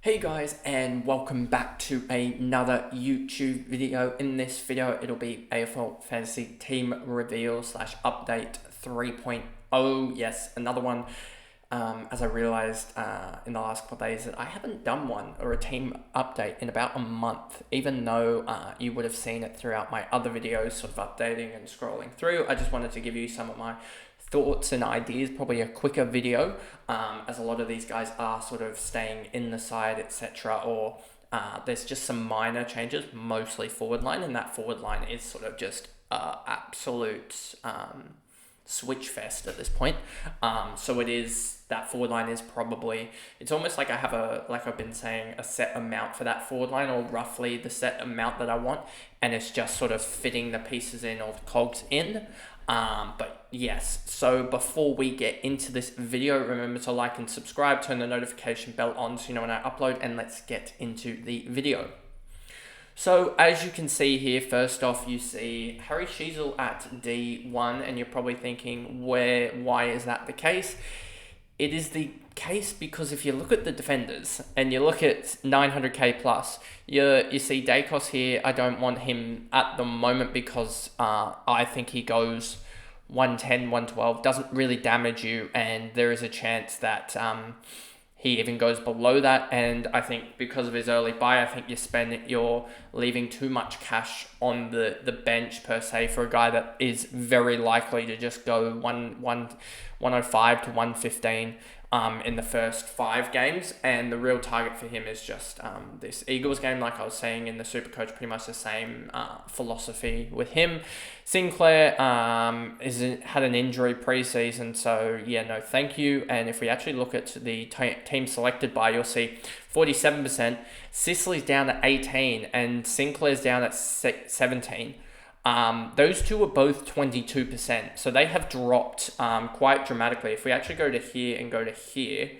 Hey guys, and welcome back to another YouTube video. In this video, it'll be AFL Fantasy Team Reveal slash Update 3.0. Yes, another one, as I realized in the last couple of days that I haven't done one or a team update in about a month, even though you would have seen it throughout my other videos, sort of updating and scrolling through. I just wanted to give you some of my thoughts and ideas, probably a quicker video, as a lot of these guys are sort of staying in the side, etc. Or there's just some minor changes, mostly forward line, and that forward line is sort of just absolute switch fest at this point. So it is, that forward line is probably, it's almost like I have like I've been saying, a set amount for that forward line, or roughly the set amount that I want, and it's just sort of fitting the pieces in, or the cogs in. But yes, so before we get into this video, remember to like and subscribe, turn the notification bell on so you know when I upload, and let's get into the video. So as you can see here, first off, you see Harry Sheezel at D1, and you're probably thinking, why is that the case? It is the case because if you look at the defenders and you look at 900k plus, you see Dacos here. I don't want him at the moment because I think he goes 110, 112, doesn't really damage you, and there is a chance that he even goes below that. And I think because of his early buy, I think you're leaving too much cash on the bench per se for a guy that is very likely to just go 105 to 115 in the first 5 games, and the real target for him is just this Eagles game. Like I was saying in the Supercoach, pretty much the same philosophy with him. Sinclair had an injury preseason, so yeah, no thank you. And if we actually look at the team selected by, you'll see 47%, Sicily's down at 18, and Sinclair's down at 17. Those two are both 22%, so they have dropped quite dramatically. If we actually go to here and go to here,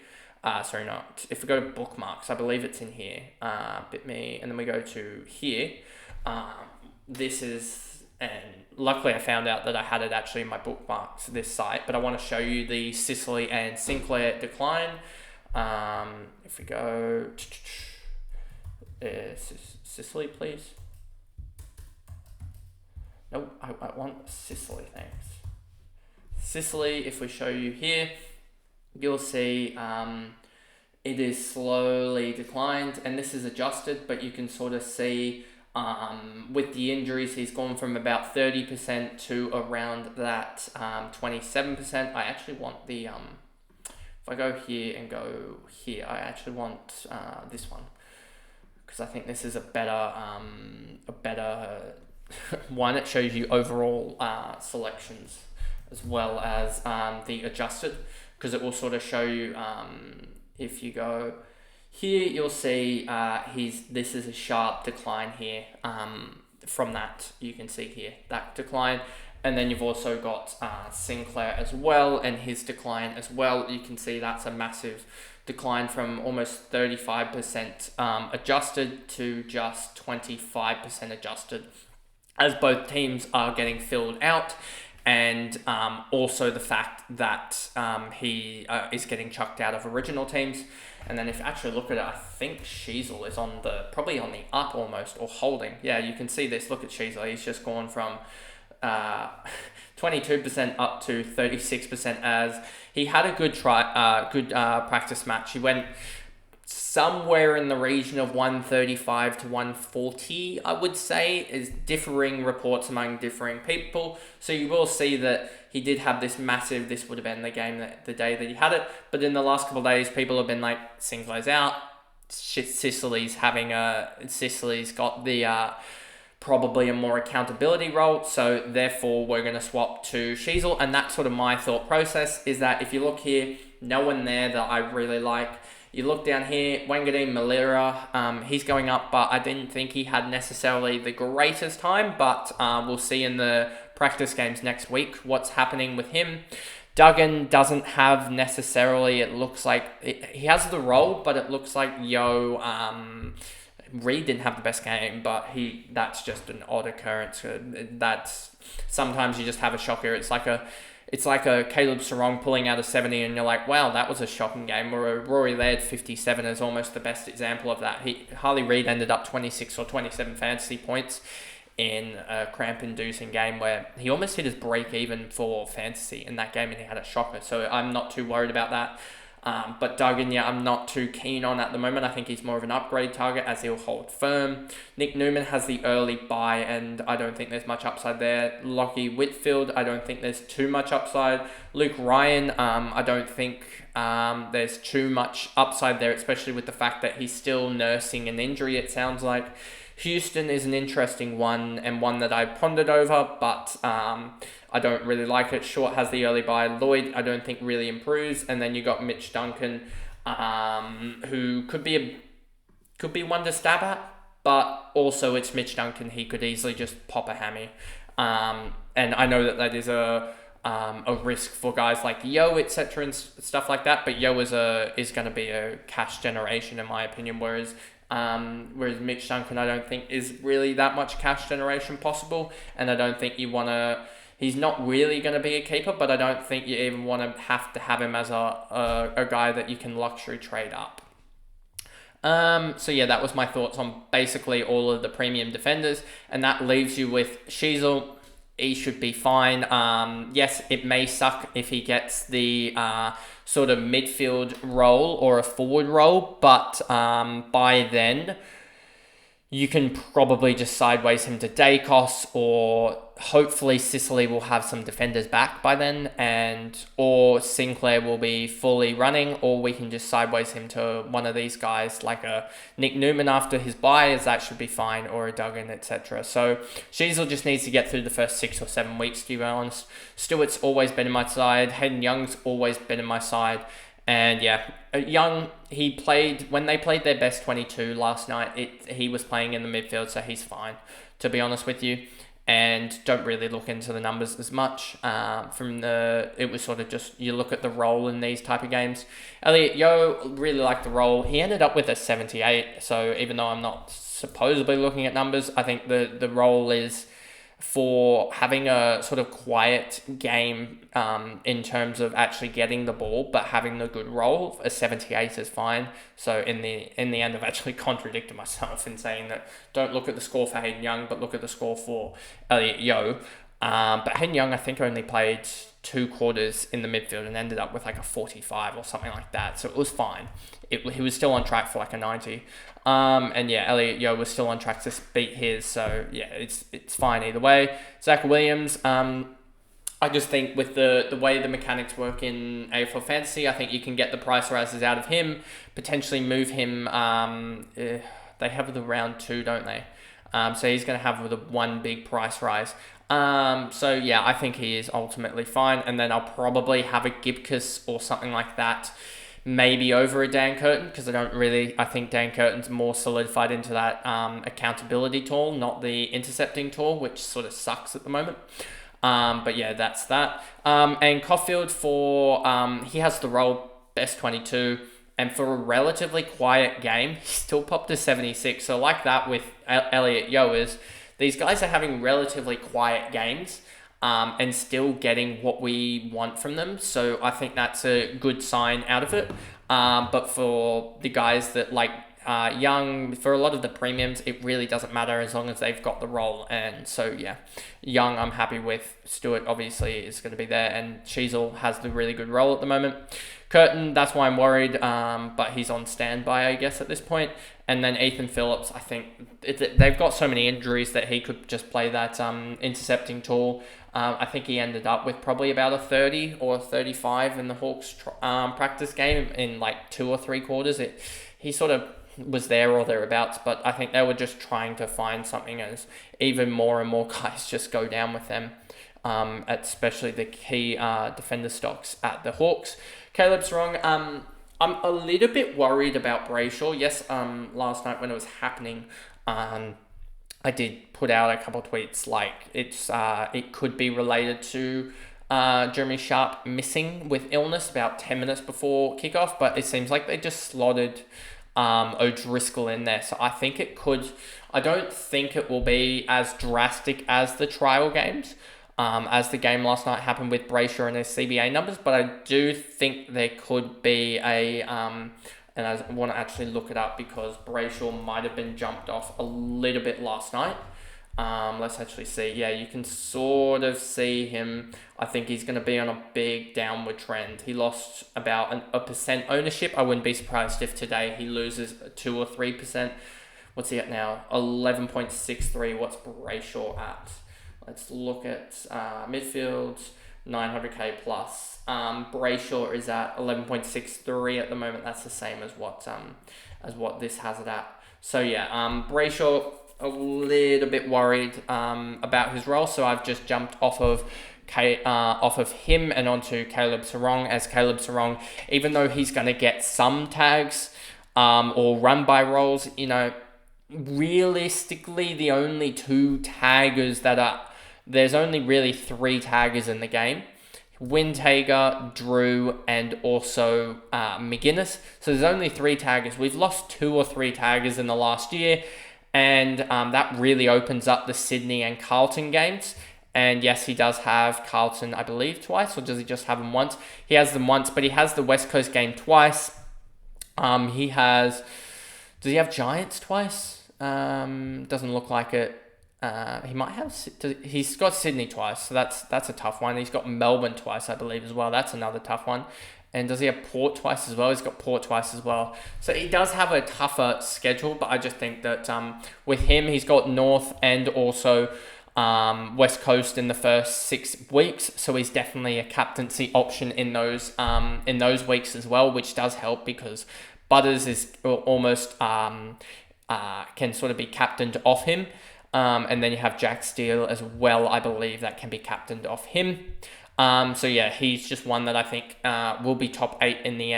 if we go to bookmarks, I believe it's in here, BitMe, and then we go to here, this is, and luckily I found out that I had it actually in my bookmarks, this site, but I want to show you the Sicily and Sinclair decline. If we go, Sicily, please. No, I want Sicily, thanks. Sicily, if we show you here, you'll see it is slowly declined, and this is adjusted, but you can sort of see with the injuries, he's gone from about 30% to around that 27%. I actually want the, if I go here and go here, I actually want this one, because I think this is a better one. It shows you overall selections as well as the adjusted, because it will sort of show you if you go here, you'll see this is a sharp decline here. From that, you can see here that decline, and then you've also got Sinclair as well, and his decline as well. You can see that's a massive decline from almost 35% adjusted to just 25% adjusted, as both teams are getting filled out, and also the fact that he is getting chucked out of original teams. And then if you actually look at it, I think Sheezel is probably on the up almost, or holding. Yeah, you can see this. Look at Sheezel. He's just gone from 22% up to 36%, as he had a good practice match. He went somewhere in the region of 135 to 140, I would say, is differing reports among differing people. So you will see that he did have this massive, this would have been the game the day that he had it, but in the last couple of days, people have been like, Sinclair's out, Sicily's got the probably a more accountability role, so therefore we're going to swap to Sheezel. And that's sort of my thought process, is that if you look here, no one there that I really like. You look down here, Wangadeen Malira, he's going up, but I didn't think he had necessarily the greatest time, but we'll see in the practice games next week what's happening with him. Duggan doesn't have necessarily, it looks like, he has the role, but it looks like Reed didn't have the best game, but that's just an odd occurrence. That's, sometimes you just have a shocker. it's like a Caleb Sarong pulling out a 70 and you're like, wow, that was a shocking game. Or a Rory Laird 57 is almost the best example of that. Harley Reid ended up 26 or 27 fantasy points in a cramp-inducing game where he almost hit his break-even for fantasy in that game and he had a shocker. So I'm not too worried about that. But Duggan, yeah, I'm not too keen on at the moment. I think he's more of an upgrade target as he'll hold firm. Nick Newman has the early bye, and I don't think there's much upside there. Lockie Whitfield, I don't think there's too much upside. Luke Ryan, I don't think there's too much upside there, especially with the fact that he's still nursing an injury, it sounds like. Houston is an interesting one and one that I pondered over, but I don't really like it. Short has the early bye. Lloyd, I don't think really improves, and then you got Mitch Duncan, who could be one to stab at, but also it's Mitch Duncan. He could easily just pop a hammy, and I know that is a risk for guys like Yo, etc. and stuff like that. But Yo is going to be a cash generation in my opinion, whereas Mitch Duncan I don't think is really that much cash generation possible, and I don't think you want to. He's not really going to be a keeper, but I don't think you even want to have him as a guy that you can luxury trade up. So yeah, that was my thoughts on basically all of the premium defenders, and that leaves you with Sheasel. He should be fine. Yes, it may suck if he gets the sort of midfield role or a forward role, but by then you can probably just sideways him to Dacos, or hopefully Sicily will have some defenders back by then, or Sinclair will be fully running, or we can just sideways him to one of these guys like a Nick Newman after his bye, as that should be fine, or a Duggan, etc. So Sheasel just needs to get through the first 6 or 7 weeks, to be honest. Stewart's always been in my side. Hayden Young's always been in my side. And yeah, Young, when they played their best 22 last night, he was playing in the midfield, so he's fine, to be honest with you. And don't really look into the numbers as much. It was sort of just, you look at the role in these type of games. Elliot Yo, really liked the role. He ended up with a 78, so even though I'm not supposedly looking at numbers, I think the role is for having a sort of quiet game in terms of actually getting the ball, but having the good role. A 78 is fine. So in the end, I've actually contradicted myself in saying that don't look at the score for Hayden Young, but look at the score for Elliot Yo. But Hayden Young, I think, only played 2 quarters in the midfield and ended up with like a 45 or something like that. So it was fine. He was still on track for like a 90. And yeah, Elliot Yo was still on track to beat his. So yeah, it's fine either way. Zach Williams, I just think with the way the mechanics work in AFL Fantasy, I think you can get the price rises out of him, potentially move him. They have the round 2, don't they? So he's going to have the one big price rise. So yeah, I think he is ultimately fine. And then I'll probably have a Gibcus or something like that, maybe over a Dan Curtin, because I think Dan Curtin's more solidified into that accountability tool, not the intercepting tool, which sort of sucks at the moment. But yeah, that's that. And Caulfield he has the role best 22, and for a relatively quiet game, he still popped to 76. So like that with Elliot Yo, these guys are having relatively quiet games, and still getting what we want from them. So I think that's a good sign out of it. But for the guys that like Young, for a lot of the premiums, it really doesn't matter as long as they've got the role. And so yeah, Young I'm happy with. Stewart obviously is going to be there, and Sheasel has the really good role at the moment. Curtin, that's why I'm worried, but he's on standby, I guess, at this point. And then Ethan Phillips, I think they've got so many injuries that he could just play that intercepting tool. I think he ended up with probably about a 30 or 35 in the Hawks practice game in like 2 or 3 quarters. He sort of was there or thereabouts, but I think they were just trying to find something as even more and more guys just go down with them, especially the key defender stocks at the Hawks. Caleb's wrong. I'm a little bit worried about Brayshaw. Yes, last night when it was happening, I did put out a couple of tweets like it could be related to Jeremy Sharp missing with illness about 10 minutes before kickoff, but it seems like they just slotted O'Driscoll in there. So I think it could. I don't think it will be as drastic as the trial games. as the game last night happened with Brayshaw and his CBA numbers, but I do think there could be and I want to actually look it up because Brayshaw might have been jumped off a little bit last night. Let's actually see. Yeah, you can sort of see him. I think he's going to be on a big downward trend. He lost about a percent ownership. I wouldn't be surprised if today he loses 2 or 3%. What's he at now? 11.63. What's Brayshaw at? Let's look at midfield, 900k plus. Brayshaw is at 11.63 at the moment. That's the same as what this has it at. So yeah, Brayshaw, a little bit worried about his role, so I've just jumped off of him and onto Caleb Sarong. As Caleb Sarong, even though he's going to get some tags or run by roles, realistically the only two taggers there's only really 3 taggers in the game. Windhager, Drew, and also McGuinness. So there's only 3 taggers. We've lost 2 or 3 taggers in the last year, and that really opens up the Sydney and Carlton games. And yes, he does have Carlton, I believe, twice, or does he just have them once? He has them once, but he has the West Coast game twice. Does he have Giants twice? Doesn't look like it. He might have. He's got Sydney twice, so that's a tough one. He's got Melbourne twice, I believe, as well. That's another tough one. And does he have Port twice as well? He's got Port twice as well. So he does have a tougher schedule, but I just think that with him, he's got North and also West Coast in the first 6 weeks. So he's definitely a captaincy option in those weeks as well, which does help because Butters is almost can sort of be captained off him. And then you have Jack Steele as well, I believe, that can be captained off him. So yeah, he's just one that I think will be top 8 in the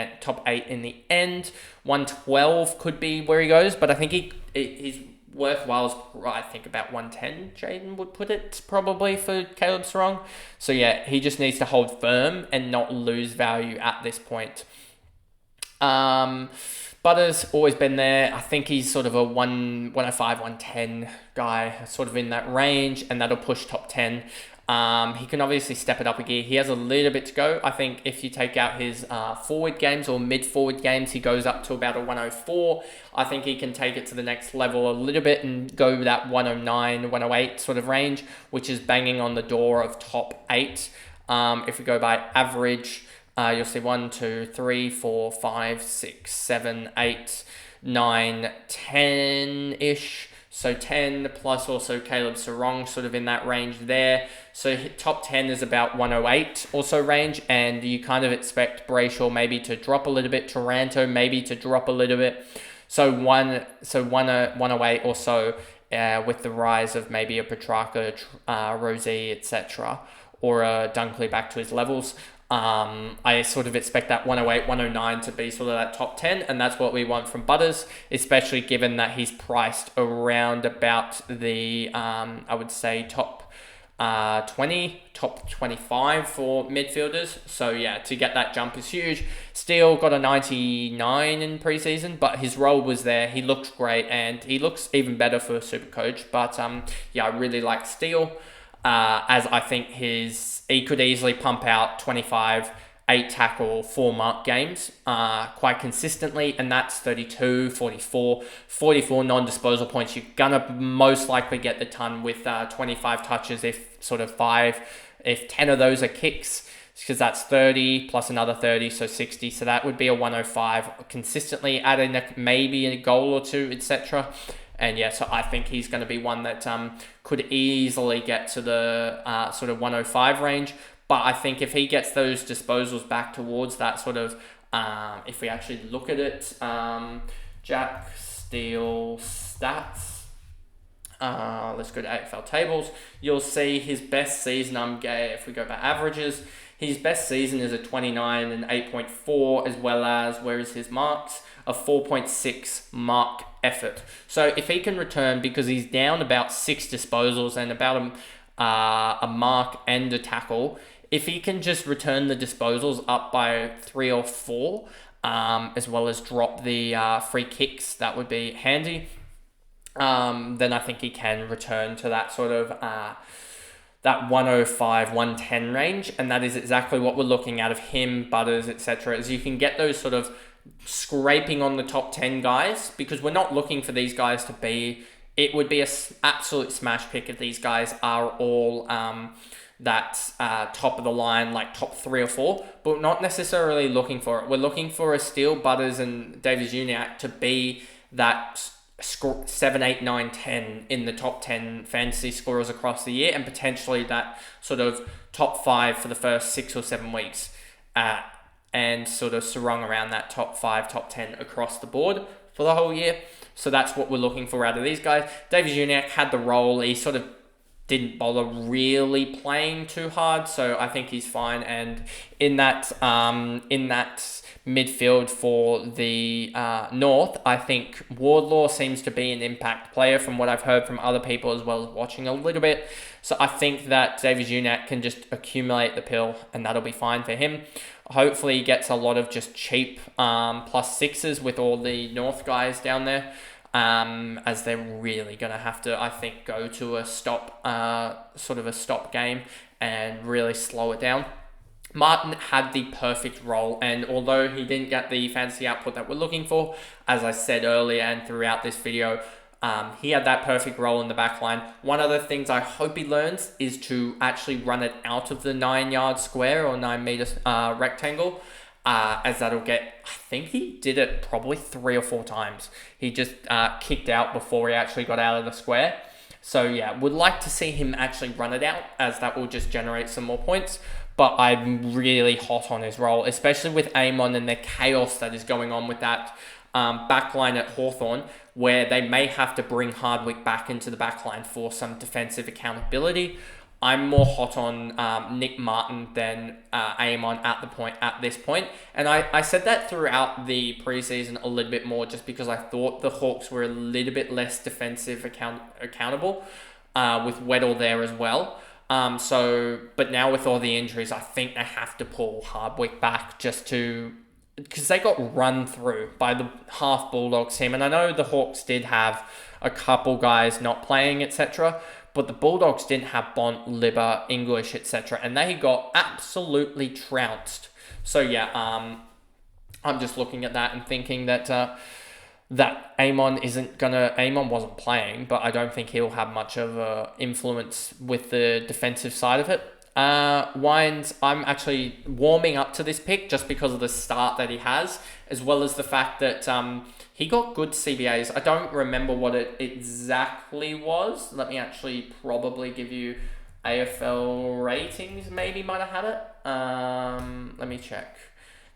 end. 112 could be where he goes, but I think he's worthwhile. I think about 110. Jaden would put it probably for Caleb Sarong. So yeah, he just needs to hold firm and not lose value at this point. Butters always been there. I think he's sort of a 105, 110 guy, sort of in that range, and that'll push top 10. He can obviously step it up a gear. He has a little bit to go. I think if you take out his forward games or mid-forward games, he goes up to about a 104. I think he can take it to the next level a little bit and go that 109, 108 sort of range, which is banging on the door of top 8. If we go by average, you'll see 1, 2, 3, 4, 5, 6, 7, 8, 9, 10-ish. So 10 plus also Caleb Sarong sort of in that range there. So top 10 is about 108 also range, and you kind of expect Brayshaw maybe to drop a little bit, Taranto maybe to drop a little bit. So 108 or so with the rise of maybe a Petrarca, Rosie, etc. or a Dunkley back to his levels. I sort of expect that 108, 109 to be sort of that top 10, and that's what we want from Butters, especially given that he's priced around about the, I would say, top 20, top 25 for midfielders. So yeah, to get that jump is huge. Steele got a 99 in preseason, but his role was there. He looked great, and he looks even better for Supercoach. But yeah, I really like Steele. As I think he could easily pump out 25, 8 tackle, 4 mark games quite consistently, and that's 32, 44 non-disposal points. You're gonna most likely get the ton with 25 touches if 10 of those are kicks, because that's 30 plus another 30, so 60. So that would be a 105 consistently, adding maybe a goal or two, etc. And yeah, so I think he's going to be one that could easily get to the sort of 105 range. But I think if he gets those disposals back towards that sort of, if we actually look at it, Jack Steele stats, let's go to AFL tables. You'll see his best season, if we go by averages, his best season is a 29 and 8.4, as well as, where is his marks? A 4.6 mark effort. So if he can return, because he's down about 6 disposals and about a mark and a tackle, if he can just return the disposals up by 3 or 4, as well as drop the free kicks, that would be handy. Then I think he can return to that sort of that 105, 110 range, and that is exactly what we're looking at of him, Butters, etc. Is you can get those sort of scraping on the top 10 guys, because we're not looking for these guys to be, it would be a absolute smash pick if these guys are all top of the line, like top 3 or 4, but we're not necessarily looking for it. We're looking for a Steele, Butters, and David Uniacke to be that 7, 8, 9, 10 in the top 10 fantasy scorers across the year, and potentially that sort of top 5 for the first 6 or 7 weeks, and sort of surround around that top 5, top 10 across the board for the whole year. So that's what we're looking for out of these guys. David Uniacke had the role. He sort of didn't bother really playing too hard, so I think he's fine. And in that midfield for the North, I think Wardlaw seems to be an impact player from what I've heard from other people, as well as watching a little bit. So I think that David Uniacke can just accumulate the pill, and that'll be fine for him. Hopefully he gets a lot of just cheap +6s with all the North guys down there, as they're really going to have to, I think, go to a stop game and really slow it down. Martin had the perfect role, and although he didn't get the fantasy output that we're looking for, as I said earlier and throughout this video, he had that perfect role in the back line. One of the things I hope he learns is to actually run it out of the 9-yard square or 9-meter rectangle, as that'll get, I think he did it probably 3 or 4 times. He just kicked out before he actually got out of the square. So yeah, would like to see him actually run it out, as that will just generate some more points. But I'm really hot on his role, especially with Amon and the chaos that is going on with that backline at Hawthorn, where they may have to bring Hardwick back into the backline for some defensive accountability. I'm more hot on Nick Martin than Amon at this point. And I said that throughout the preseason a little bit more, just because I thought the Hawks were a little bit less defensive accountable, with Weddle there as well. But now with all the injuries, I think they have to pull Hardwick back because they got run through by the half Bulldogs team. And I know the Hawks did have a couple guys not playing, etc., but the Bulldogs didn't have Bont, Libber, English, etc., and they got absolutely trounced. So yeah, I'm just looking at that and thinking that Amon wasn't playing, but I don't think he'll have much of a influence with the defensive side of it. Wines, I'm actually warming up to this pick just because of the start that he has, as well as the fact that he got good CBAs. I don't remember what it exactly was. Let me actually probably give you AFL ratings. Maybe might have had it. Let me check.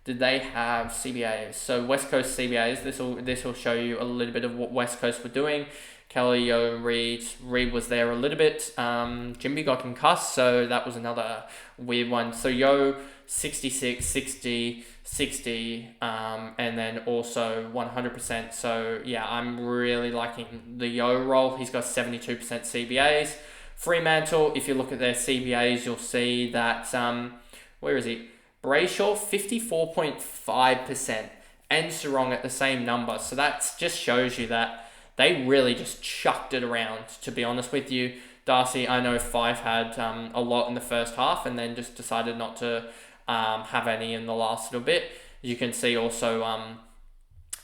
Did they have CBAs? So West Coast CBAs. This will show you a little bit of what West Coast were doing. Kelly, Yo, Reed was there a little bit. Jimby got concussed, so that was another weird one. So Yo, 66, 60, 60, and then also 100%. So yeah, I'm really liking the Yo role. He's got 72% CBAs. Fremantle, if you look at their CBAs, you'll see that, where is he? Brayshaw, 54.5%, and Sarong at the same number. So that just shows you that they really just chucked it around, to be honest with you. Darcy, I know Fife had a lot in the first half and then just decided not to have any in the last little bit. You can see also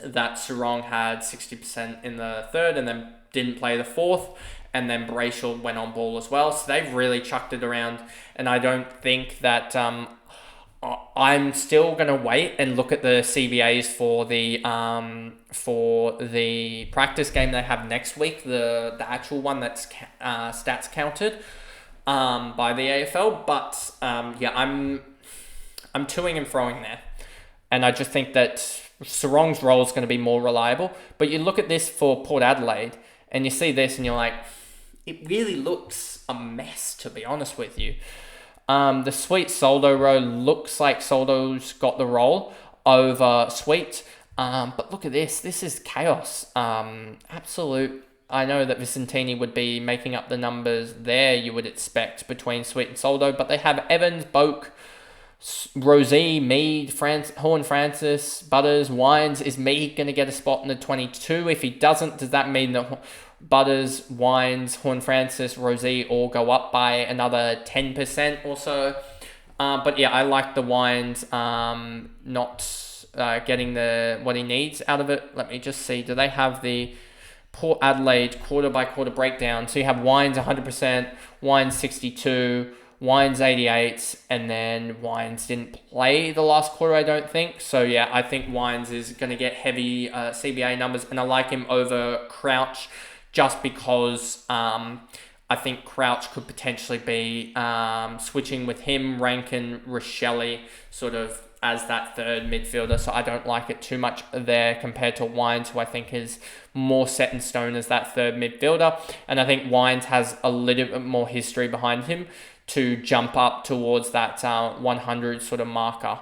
that Sarong had 60% in the third and then didn't play the fourth. And then Brayshaw went on ball as well. So they've really chucked it around. And I don't think that... I'm still going to wait and look at the CBAs for the practice game they have next week, the actual one that's stats counted by the AFL. But yeah, I'm toing and froing there, and I just think that Sarong's role is going to be more reliable. But you look at this for Port Adelaide, and you see this, and you're like, it really looks a mess, to be honest with you. The Sweet Soldo row looks like Soldo's got the role over Sweet. But look at this. This is chaos. Absolute. I know that Vicentini would be making up the numbers there, you would expect, between Sweet and Soldo. But they have Evans, Boak, Rosie, Mead, Horn, Francis, Butters, Wines. Is Mead going to get a spot in the 22? If he doesn't, does that mean that Butters, Wines, Horn, Francis, Rosie all go up by another 10% or so? But yeah, I like the Wines not getting what he needs out of it. Let me just see. Do they have the Port Adelaide quarter by quarter breakdown? So you have Wines 100%, Wines 62%, Wines 88, and then Wines didn't play the last quarter, I don't think. So yeah, I think Wines is going to get heavy CBA numbers, and I like him over Crouch just because I think Crouch could potentially be switching with him, Rankin, Rochelle, sort of as that third midfielder. So I don't like it too much there compared to Wines, who I think is more set in stone as that third midfielder. And I think Wines has a little bit more history behind him to jump up towards that 100 sort of marker.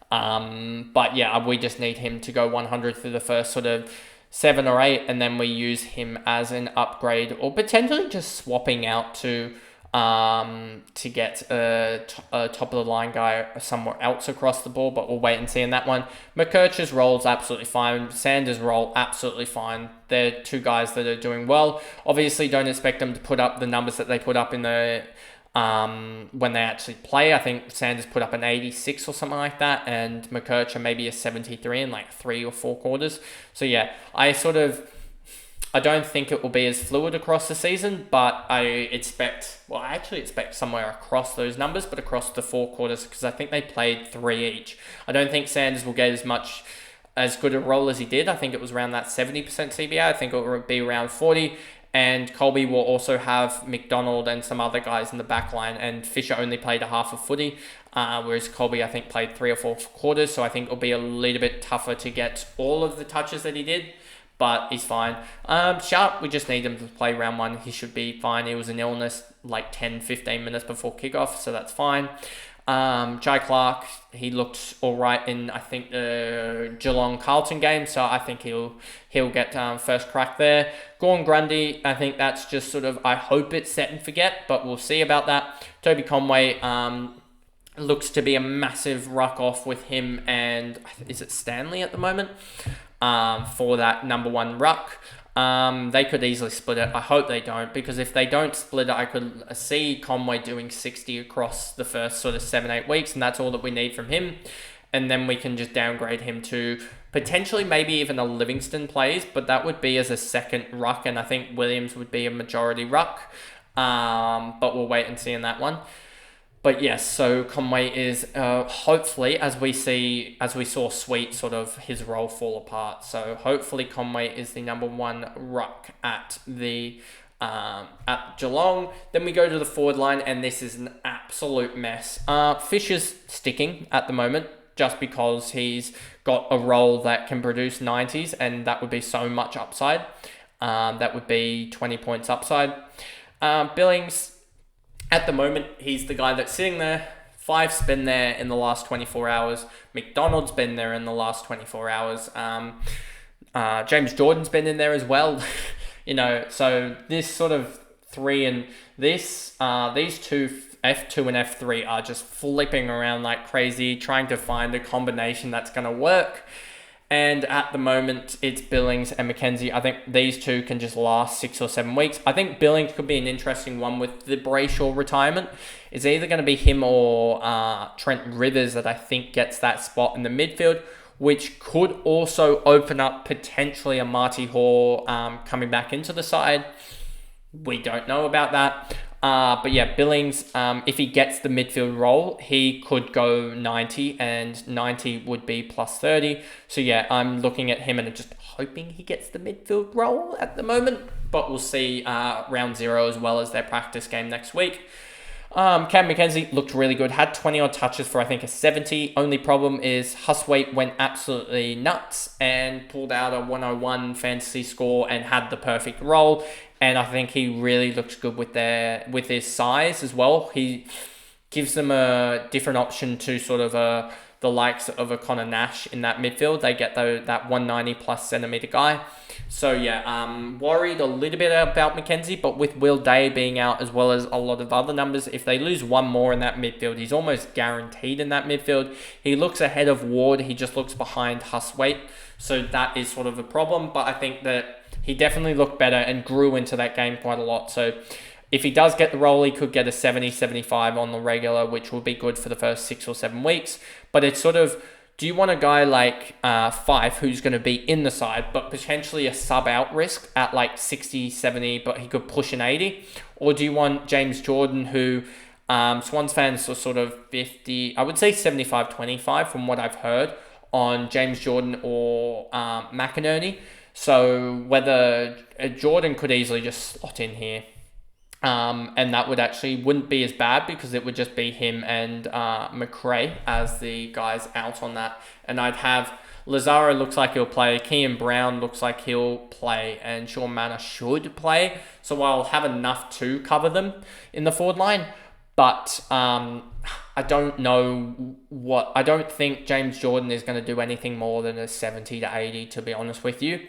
But yeah, we just need him to go 100 through the first sort of 7 or 8, and then we use him as an upgrade, or potentially just swapping out to get a top of the line guy somewhere else across the ball, but we'll wait and see in that one. McKercher's role's absolutely fine. Sanders' role, absolutely fine. They're two guys that are doing well. Obviously, don't expect them to put up the numbers that they put up in the when they actually play. I think Sanders put up an 86 or something like that, and McKercher maybe a 73 in like 3 or 4 quarters. So yeah, I don't think it will be as fluid across the season, but I actually expect somewhere across those numbers, but across the 4 quarters, because I think they played 3 each. I don't think Sanders will get as good a role as he did. I think it was around that 70% CBA. I think it will be around 40. And Colby will also have McDonald and some other guys in the back line, and Fisher only played a half a footy, whereas Colby, I think, played 3 or 4 quarters, so I think it'll be a little bit tougher to get all of the touches that he did, but he's fine. Sharp, we just need him to play round 1. He should be fine. He was an illness like 10-15 minutes before kickoff, so that's fine. Jai Clark, he looked all right in, I think, the Geelong-Carlton game, so I think he'll get first crack there. Gordon Grundy, I think that's just sort of, I hope it's set and forget, but we'll see about that. Toby Conway looks to be a massive ruck off with him and, is it Stanley at the moment, for that number 1 ruck. They could easily split it. I hope they don't, because if they don't split it, I could see Conway doing 60 across the first sort of 7-8 weeks, and that's all that we need from him. And then we can just downgrade him to potentially maybe even a Livingston plays, but that would be as a second ruck, and I think Williams would be a majority ruck. But we'll wait and see in that one. But yes, so Conway is hopefully, as we saw Sweet sort of his role fall apart. So hopefully Conway is the number 1 ruck at Geelong. Then we go to the forward line, and this is an absolute mess. Fisher's sticking at the moment, just because he's got a role that can produce 90s, and that would be so much upside. That would be 20 points upside. Billings, at the moment, he's the guy that's sitting there. Fife's been there in the last 24 hours. McDonald's been there in the last 24 hours. James Jordan's been in there as well. So this sort of 3 and these two, F2 and F3, are just flipping around like crazy, trying to find a combination that's going to work. And at the moment, it's Billings and McKenzie. I think these two can just last 6 or 7 weeks. I think Billings could be an interesting one with the Brayshaw retirement. It's either going to be him or Trent Rivers that I think gets that spot in the midfield, which could also open up potentially a Marty Hore coming back into the side. We don't know about that. But yeah, Billings, if he gets the midfield role, he could go 90, and 90 would be plus 30. So yeah, I'm looking at him and just hoping he gets the midfield role at the moment. But we'll see round 0 as well as their practice game next week. Cam McKenzie looked really good, had 20 odd touches for I think a 70. Only problem is Huswaite went absolutely nuts and pulled out a 101 fantasy score and had the perfect role. And I think he really looks good with his size as well. He gives them a different option to sort of the likes of a Connor Nash in that midfield. They get that 190 plus centimetre guy. So yeah, worried a little bit about McKenzie, but with Will Day being out as well as a lot of other numbers, if they lose one more in that midfield, he's almost guaranteed in that midfield. He looks ahead of Ward, he just looks behind Hustwaite, so that is sort of a problem, but I think that he definitely looked better and grew into that game quite a lot. So if he does get the role, he could get a 70, 75 on the regular, which will be good for the first 6 or 7 weeks. But it's sort of, do you want a guy like Fife who's going to be in the side, but potentially a sub-out risk at like 60, 70, but he could push an 80? Or do you want James Jordan who, Swans fans are sort of 50, I would say 75-25 from what I've heard on James Jordan or McInerney. So whether Jordan could easily just slot in here. And that wouldn't be as bad because it would just be him and McRae as the guys out on that. And I'd have Lazaro looks like he'll play, Kean Brown looks like he'll play, and Sean Manor should play. So I'll have enough to cover them in the forward line. But I don't think James Jordan is going to do anything more than a 70 to 80, to be honest with you.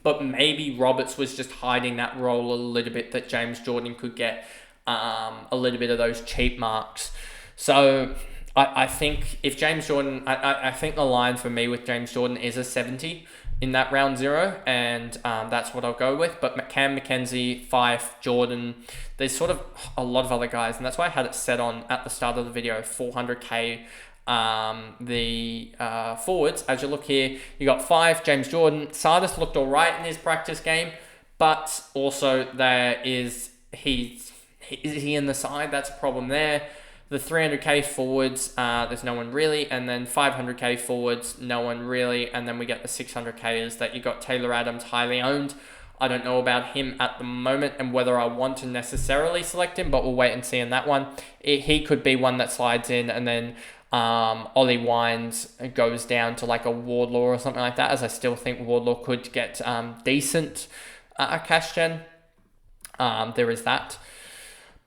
But maybe Roberts was just hiding that role a little bit, that James Jordan could get a little bit of those cheap marks. So I think if James Jordan, I think the line for me with James Jordan is a 70 in that round 0, and that's what I'll go with. But Cam McKenzie, Fife, Jordan, there's sort of a lot of other guys, and that's why I had it set on at the start of the video, 400k. The forwards, as you look here, you got Fife, James Jordan. Sardis looked all right in his practice game, but also is he in the side? That's a problem there. The 300k forwards, there's no one really, and then 500k forwards, no one really, and then we get the 600kers that you got Taylor Adams, highly owned. I don't know about him at the moment and whether I want to necessarily select him, but we'll wait and see on that one. He could be one that slides in, and then Ollie Wines goes down to like a Wardlaw or something like that, as I still think Wardlaw could get decent cash gen. There is that.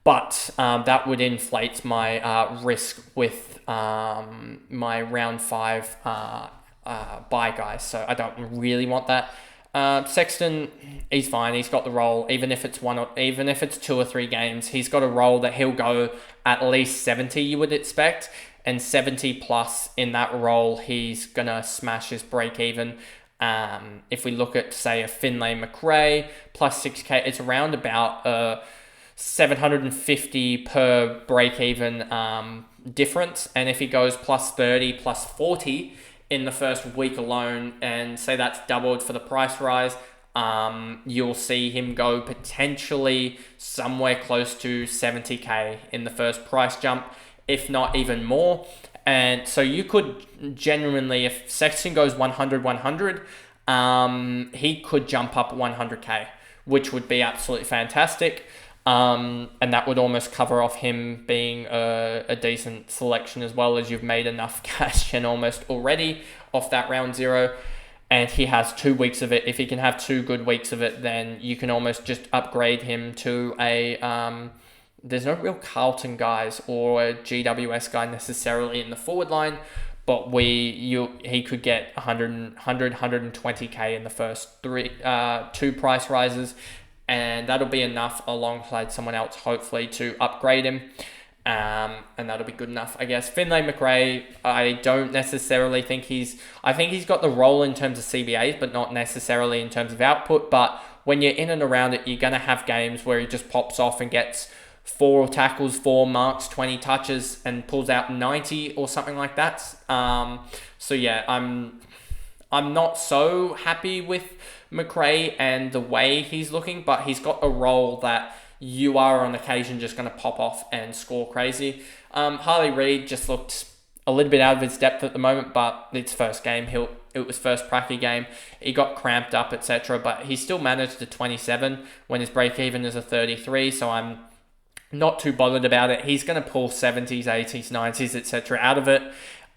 But that would inflate my risk with my round 5 buy guys, so I don't really want that. Sexton, he's fine. He's got the role, even if it's 2 or 3 games. He's got a role that he'll go at least 70, you would expect, and 70 plus in that role, he's gonna smash his break even. If we look at, say, a Finlay McRae plus 6k, it's around about 750 per break even difference. And if he goes plus 30, plus 40 in the first week alone, and say that's doubled for the price rise, you'll see him go potentially somewhere close to 70k in the first price jump, if not even more. And so you could genuinely, if Sexton goes 100, he could jump up 100k, which would be absolutely fantastic. And that would almost cover off him being a decent selection, as well as you've made enough cash and almost already off that round 0. And he has 2 weeks of it. If he can have 2 good weeks of it, then you can almost just upgrade him to a... there's no real Carlton guys or a GWS guy necessarily in the forward line, but he could get 120k in the first 2 price rises, and that'll be enough alongside someone else, hopefully, to upgrade him. And that'll be good enough, I guess. Finlay McRae, I don't necessarily think I think he's got the role in terms of CBAs, but not necessarily in terms of output. But when you're in and around it, you're going to have games where he just pops off and gets 4 tackles, 4 marks, 20 touches, and pulls out 90 or something like that. So yeah, I'm not so happy with McRae and the way he's looking, but he's got a role that you are on occasion just going to pop off and score crazy. Harley Reid just looked a little bit out of his depth at the moment, but it's first game. It was first pracky game. He got cramped up, etc., but he still managed to 27 when his break even is a 33, so I'm not too bothered about it. He's going to pull 70s, 80s, 90s, etc. out of it.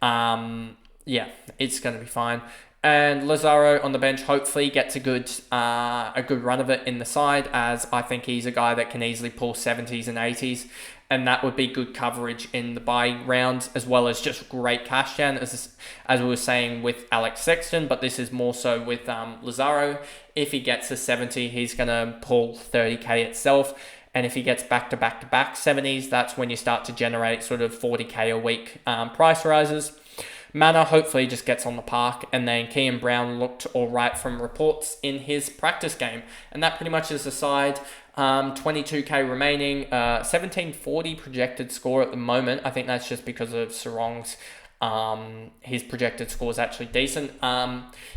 Yeah, it's going to be fine. And Lazaro on the bench hopefully gets a good run of it in the side, as I think he's a guy that can easily pull 70s and 80s. and that would be good coverage in the bye rounds, as well as just great cash down, as we were saying with Alex Sexton, but this is more so with Lazaro. If he gets to 70, he's going to pull 30k itself. And if he gets back to 70s, that's when you start to generate sort of 40k a week price rises. Manor hopefully just gets on the park, and then Kean Brown looked all right from reports in his practice game. And that pretty much is the side. 22k remaining, 1740 projected score at the moment. I think that's just because of Sarong's. His projected score is actually decent.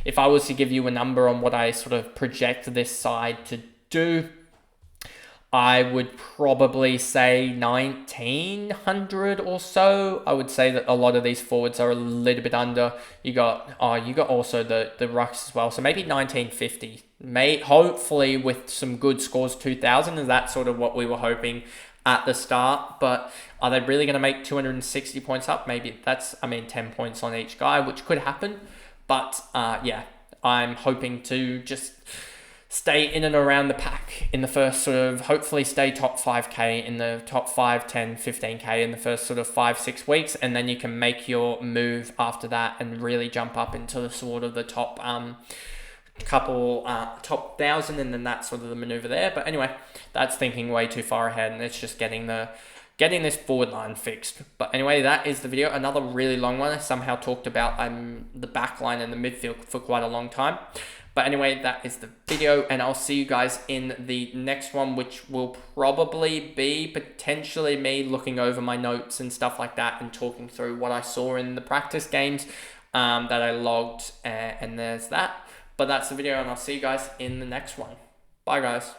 If I was to give you a number on what I sort of project this side to do, I would probably say 1900 or so. I would say that a lot of these forwards are a little bit under. You got also the rucks as well. So maybe 1950. Hopefully with some good scores 2000, and that's sort of what we were hoping at the start. But are they really going to make 260 points up? Maybe 10 points on each guy, which could happen. But yeah, I'm hoping to just stay in and around the pack in the first sort of, hopefully stay top 5k in the top 5, 10, 15k in the first sort of 5-6 weeks, and then you can make your move after that and really jump up into the sort of the top top 1,000, and then that's sort of the maneuver there. But anyway, that's thinking way too far ahead, and it's just getting this forward line fixed. But anyway, that is the video. Another really long one. I somehow talked about the back line and the midfield for quite a long time. But anyway, that is the video, and I'll see you guys in the next one, which will probably be potentially me looking over my notes and stuff like that and talking through what I saw in the practice games that I logged, and there's that. But that's the video, and I'll see you guys in the next one. Bye, guys.